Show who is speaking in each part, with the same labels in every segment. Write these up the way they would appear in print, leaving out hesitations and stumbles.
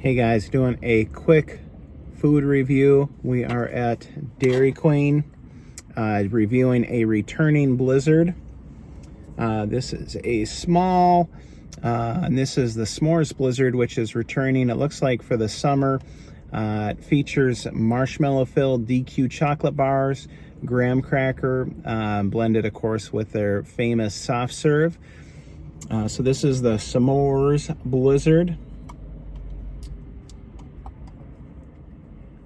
Speaker 1: Hey guys, doing a quick food review. We are at Dairy Queen reviewing a returning Blizzard. This is a small, and this is the S'mores Blizzard, which is returning, it looks like, for the summer. It features marshmallow-filled DQ chocolate bars, graham cracker, blended, of course, with their famous soft serve. So this is the S'mores Blizzard.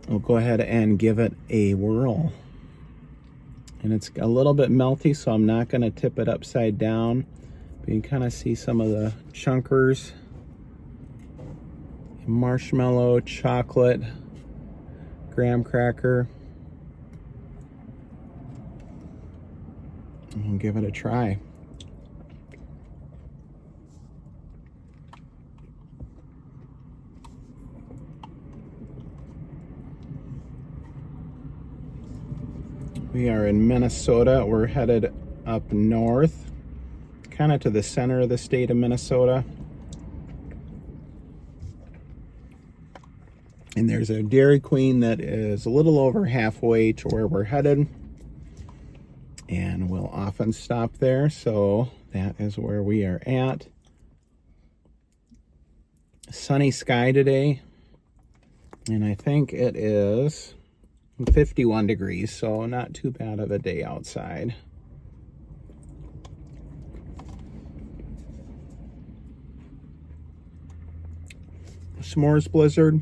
Speaker 1: We'll go ahead and give it a whirl. And it's a little bit melty, so I'm not going to tip it upside down. But you can kind of see some of the chunkers. Marshmallow, chocolate, graham cracker. We'll give it a try. We are in Minnesota. We're headed up north, kind of to the center of the state of Minnesota. And there's a Dairy Queen that is a little over halfway to where we're headed. And we'll often stop there, so that is where we are at. Sunny sky today, and I think it is 51 degrees, so not too bad of a day outside. S'mores Blizzard.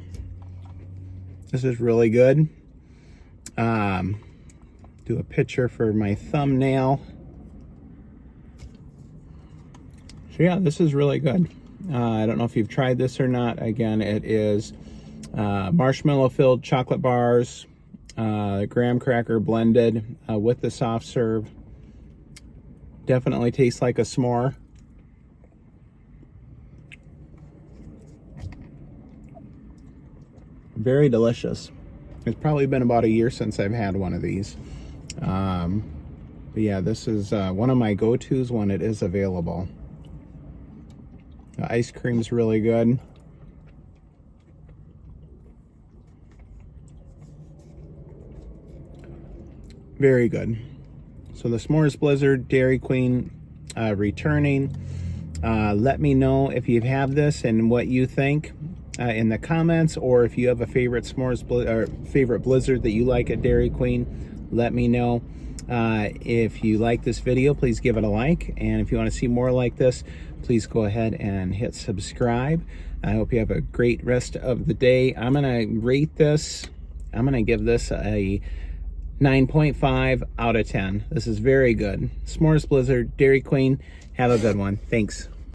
Speaker 1: This is really good. Do a picture for my thumbnail. So yeah, this is really good. I don't know if you've tried this or not. Again, it is marshmallow-filled chocolate bars, graham cracker blended with the soft serve. Definitely tastes like a s'more. Very delicious. It's probably been about a year since I've had one of these. But yeah, this is one of my go-tos when it is available. The ice cream's really good. Very good. So the S'mores Blizzard, Dairy Queen, returning. Let me know if you have this and what you think in the comments, or if you have a favorite favorite Blizzard that you like at Dairy Queen. Let me know. If you like this video, please give it a like, and if you want to see more like this, please go ahead and hit subscribe. I hope you have a great rest of the day. I'm gonna rate this. I'm gonna give this a 9.5 out of 10. This is very good. S'mores Blizzard, Dairy Queen. Have a good one. Thanks.